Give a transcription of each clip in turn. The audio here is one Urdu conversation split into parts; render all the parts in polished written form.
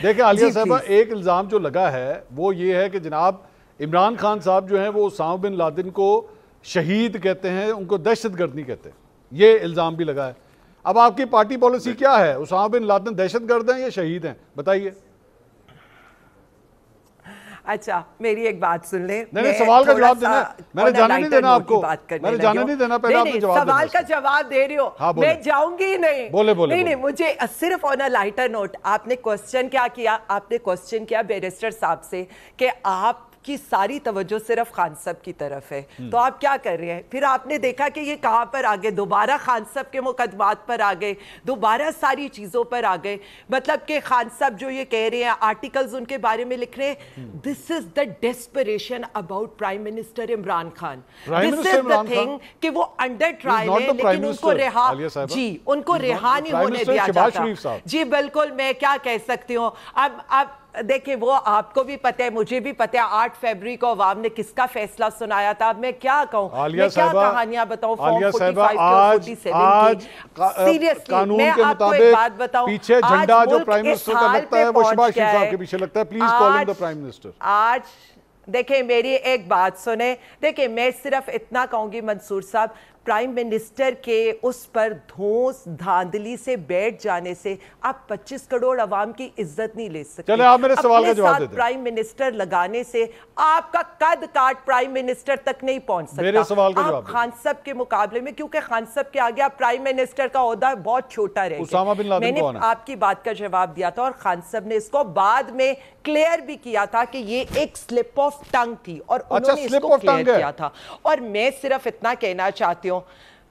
دیکھیں عالیہ صاحبہ ایک الزام جو لگا ہے وہ یہ ہے کہ جناب عمران خان صاحب جو ہیں وہ اسامہ بن لادن کو شہید کہتے ہیں، ان کو دہشت گرد نہیں کہتے، یہ الزام بھی لگا ہے۔ اب آپ کی پارٹی پالیسی کیا ہے؟ اسامہ بن لادن دہشت گرد ہیں یا شہید ہیں؟ بتائیے۔ اچھا میری ایک بات سن لیں، نہیں سوال کا جواب دینا، میں نے جانے نہیں دینا آپ کو، میں نے جانے نہیں دینا، پہلے آپ نے جواب دینا۔ سوال کا جواب دے رہی ہو، میں جاؤں گی نہیں۔ نہیں مجھے صرف آن اے لائٹر نوٹ، آپ نے کوسچن کیا کیا؟ آپ نے کوسچن کیا بیرسٹر صاحب سے کہ آپ کی ساری توجہ صرف خان صاحب کی طرف ہے، تو آپ کیا کر رہے ہیں؟ پھر آپ نے دیکھا کہ یہ کہاں پر آگے، دوبارہ خان صاحب کے مقدمات پر آگئے، دوبارہ ساری چیزوں پر آگئے، مطلب کہ خان صاحب جو یہ کہہ رہے ہیں، آرٹیکلز ان کے بارے میں لکھ رہے ہیں، this is the desperation about Prime Minister Imran Khan. This is the thing کہ وہ انڈر ٹرائل ہے لیکن ان کو رہا، جی ان کو رہا نہیں ہونے دیا جاتا۔ جی بالکل، میں کیا کہہ سکتی ہوں؟ اب دیکھیں وہ آپ کو بھی پتہ ہے، مجھے بھی پتہ ہے 8 فیبری کو عوام نے کس کا فیصلہ سنایا تھا۔ اب میں کیا کہوں، میں کیا کہانیاں بتاؤں فارم 45 اور 47 کی۔ سیریسلی میں آپ کو ایک بات بتاؤں، پیچھے جھنڈا جو پرائم منسٹر کا لگتا ہے وہ شہباز شریف صاحب کے پیچھے لگتا ہے، پلیز کال ہم دی پرائم منسٹر۔ آج دیکھیں میری ایک بات سنیں، دیکھیں میں صرف اتنا کہوں گی منصور صاحب، پرائم منسٹر کے اس پر دھونس دھاندلی سے بیٹھ جانے سے آپ 25 کروڑ عوام کی عزت نہیں لے سکتے۔ چلے آپ میرے سوال کا جواب دے دیں۔ پرائم منسٹر لگانے سے آپ کا قد کاٹ پرائم منسٹر تک نہیں پہنچ سکتا۔ میرے سوال کا جواب آپ خان صاحب کے مقابلے میں، کیونکہ خان صاحب کے آگے آپ پرائم منسٹر کا عہدہ بہت چھوٹا رہے گا۔ میں نے آپ کی بات کا جواب دیا تھا اور خان صاحب نے اس کو بعد میں کلیئر بھی کیا تھا کہ یہ ایک سلپ آف ٹنگ تھی اور انہوں نے اس کو کلیئر کیا تھا۔ اور میں صرف اتنا کہنا چاہتی ہوں،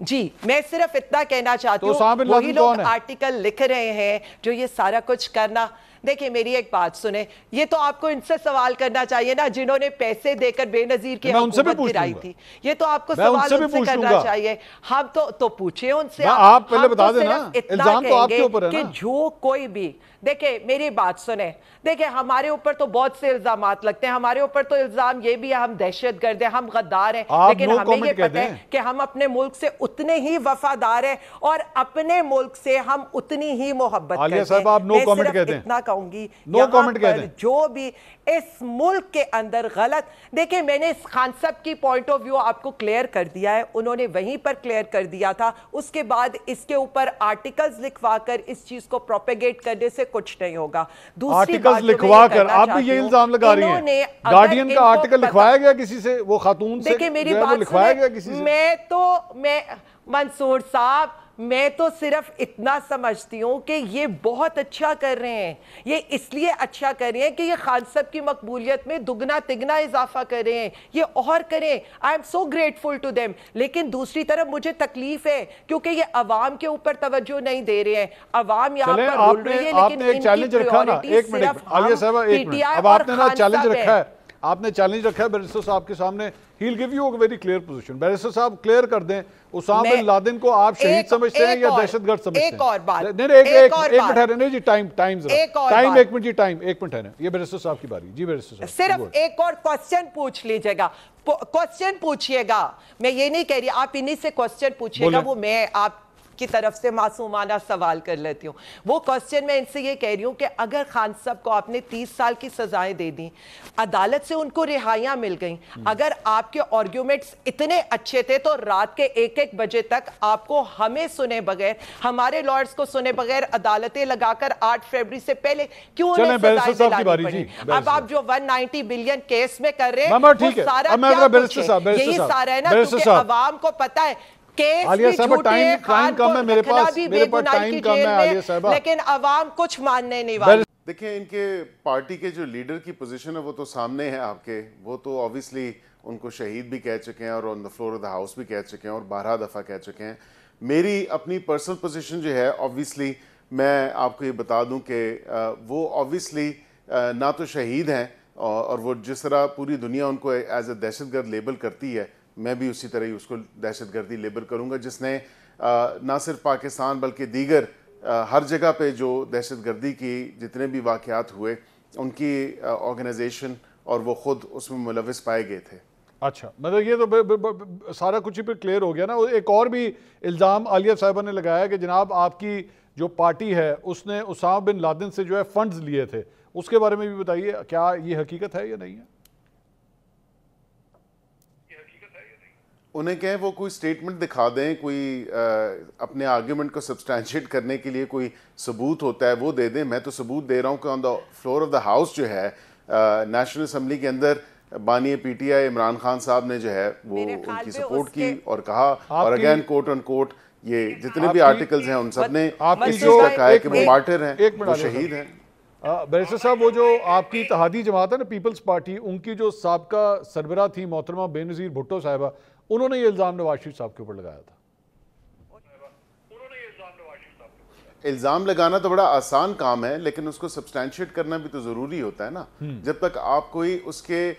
جی میں صرف اتنا کہنا چاہتی ہوں، وہی لوگ آرٹیکل لکھ رہے ہیں جو یہ سارا کچھ کرنا، دیکھیں میری ایک بات سنیں، یہ تو آپ کو ان سے سوال کرنا چاہیے نا جنہوں نے پیسے دے کر بے نظیر کی حکومت گرائی تھی، یہ تو آپ کو سوال ان سے کرنا چاہیے۔ ہم تو پوچھیں ان سے، آپ پہلے بتا دیں نا، اتنا کہیں گے کہ جو کوئی بھی، دیکھیں میری بات سنیں، دیکھیں ہمارے اوپر تو بہت سے الزامات لگتے ہیں، ہمارے اوپر تو الزام یہ بھی ہے ہم دہشت گرد ہیں، ہم غدار ہیں، لیکن ہمیں یہ پتہ ہے کہ ہم اپنے ملک سے اتنے ہی وفادار ہیں اور اپنے ملک سے ہم اتنی ہی محبت کرتے ہیں۔ عالیہ صاحب آپ نو کامنٹ کہہ دیں، اتنا کہوں گی یہاں پر جو بھی اس ملک کے اندر غلط، دیکھیں میں نے خان صاحب کی پوائنٹ آف ویو آپ کو کلیئر کر دیا ہے، انہوں نے وہیں پر کلیئر کر دیا تھا، اس کے بعد اس کے اوپر آرٹیکلز لکھوا کر اس چیز کو پروپیگیٹ کرنے سے کچھ نہیں ہوگا۔ دوسری بات لکھوا کر آپ بھی یہ الزام لگا رہی ہیں، گارڈین کا آرٹیکل لکھوایا گیا کسی سے، وہ خاتون سے لکھوایا گیا کسی سے؟ منصور صاحب میں تو صرف اتنا سمجھتی ہوں کہ یہ بہت اچھا کر رہے ہیں، یہ اس لیے اچھا کر رہے ہیں کہ یہ خان صاحب کی مقبولیت میں دگنا تگنا اضافہ کر رہے ہیں، یہ اور کریں، I am so grateful to them۔ لیکن دوسری طرف مجھے تکلیف ہے کیونکہ یہ عوام کے اوپر توجہ نہیں دے رہے ہیں، عوام یہاں پر بول رہی ہے لیکن ان کی پریورٹی صرف ہم پی ٹی آئی اور خان صاحب ہیں۔ آپ نے چیلنج رکھا ہے بیرسٹر صاحب کے سامنے، he'll give you a very clear position۔ Barrister صاحب کلیئر کر دیں، اسامہ بن لادن کو آپ شہید سمجھتے ہیں یا دہشت گرد سمجھتے ہیں؟ ایک اور بات، ایک منٹ ہے نہیں جی، ٹائم ایک منٹ جی، ایک منٹ ہے نا، یہ بیرسٹر صاحب کی باری، جی بیرسٹر صاحب صرف ایک اور کوسچن پوچھ لیجئے گا، کوسچن پوچھئے گا، میں یہ نہیں کہہ رہی آپ انہی سے کوسچن پوچھئے گا، وہ میں آپ کی طرف سے معصومانہ سوال کر لیتی ہوں۔ وہ کوسچن میں ان سے یہ کہہ رہی ہوں کہ اگر خان صاحب کو آپ نے 30 سال کی سزائیں دے دیں، عدالت سے ان کو رہائیاں مل گئیں، اگر آپ کے آرگیومنٹس اتنے اچھے تھے تو رات کے 1-1 بجے تک آپ کو ہمیں سنے بغیر، ہمارے لارڈز کو سنے بغیر عدالتیں لگا کر 8 فروری سے پہلے کیوں انہیں سزائیں دلانی پڑی؟ اب آپ جو 190 بلین کیس میں کر رہے ہیں وہ سارا کیا کچھ ہے؟ یہی سارا ہے نا، کیونکہ عوام کو پتا ہے کیس بھی جھوٹے ہیں، خان کو رکھنا بھی بے گناہی کی جیل میں، لیکن عوام کچھ ماننے نہیں والی۔ دیکھیں ان کے پارٹی کے جو لیڈر کی پوزیشن ہے وہ تو سامنے ہے آپ کے، وہ تو obviously ان کو شہید بھی کہہ چکے ہیں اور on the floor of the house بھی کہہ چکے ہیں اور 12 دفعہ کہہ چکے ہیں۔ میری اپنی پرسنل پوزیشن جو ہے obviously میں آپ کو یہ بتا دوں کہ وہ obviously نہ تو شہید ہیں اور وہ جس طرح پوری دنیا ان کو ایز اے دہشت گرد لیبل کرتی ہے، میں بھی اسی طرح ہی اس کو دہشت گردی لیبل کروں گا، جس نے نہ صرف پاکستان بلکہ دیگر ہر جگہ پہ جو دہشت گردی کی جتنے بھی واقعات ہوئے ان کی آرگنائزیشن اور وہ خود اس میں ملوث پائے گئے تھے۔ اچھا مطلب یہ تو سارا کچھ ہی پہ کلیئر ہو گیا نا۔ ایک اور بھی الزام عالیہ صاحبہ نے لگایا کہ جناب آپ کی جو پارٹی ہے اس نے اسامہ بن لادن سے جو ہے فنڈز لیے تھے، اس کے بارے میں بھی بتائیے، کیا یہ حقیقت ہے یا نہیں ہے؟ انہیں کہیں وہ کوئی سٹیٹمنٹ دکھا دیں، کوئی اپنے آرگیومنٹ کو سبسٹینشیٹ کرنے کے لیے کوئی ثبوت ہوتا ہے وہ دے دیں. میں تو ثبوت دے رہا ہوں کہ on the floor of the house جو ہے نیشنل اسمبلی کے اندر بانی P T I Imran Khan صاحب نے جو ہے وہ ان کی سپورٹ کی اور کہا، اور اگین کوٹ آن کوٹ یہ جتنے بھی آرٹیکلز ہیں ان سب نے اس چیز کا کہا ہے کہ وہ مارٹر ہیں، وہ شہید ہیں. بیرسٹر صاحب، وہ جو آپ کی اتحادی جماعت ہے نا پیپلز پارٹی، ان کی جو سابقہ سربراہ تھی محترمہ بے نظیر بھٹو صاحبہ، انہوں نے یہ الزام نواز شریف صاحب کے اوپر لگایا تھا. الزام لگانا تو بڑا آسان کام ہے، لیکن اس کو سبسٹینشیٹ کرنا بھی تو ضروری ہوتا ہے نا. جب تک آپ کوئی اس کے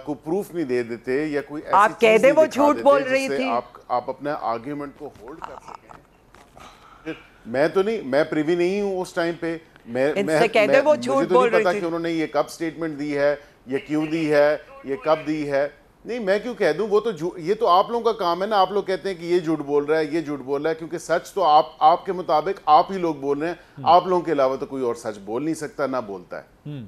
کو پروف نہیں دے دیتے یا کوئی ایسی چیز نہیں دکھا دیتے جس سے آپ اپنے آرگیومنٹ کو ہولڈ کر سکیں. میں تو نہیں، میں پریوی نہیں ہوں اس ٹائم پہ، مجھے تو نہیں پتا کہ انہوں نے یہ کب سٹیٹمنٹ دی ہے، یہ کیوں دی ہے، یہ کب دی ہے. نہیں میں کیوں کہہ دوں، وہ تو یہ تو آپ لوگوں کا کام ہے نا. آپ لوگ کہتے ہیں کہ یہ جھوٹ بول رہا ہے، یہ جھوٹ بول رہا ہے، کیونکہ سچ تو آپ کے مطابق آپ ہی لوگ بول رہے ہیں. آپ لوگوں کے علاوہ تو کوئی اور سچ بول نہیں سکتا، نہ بولتا ہے.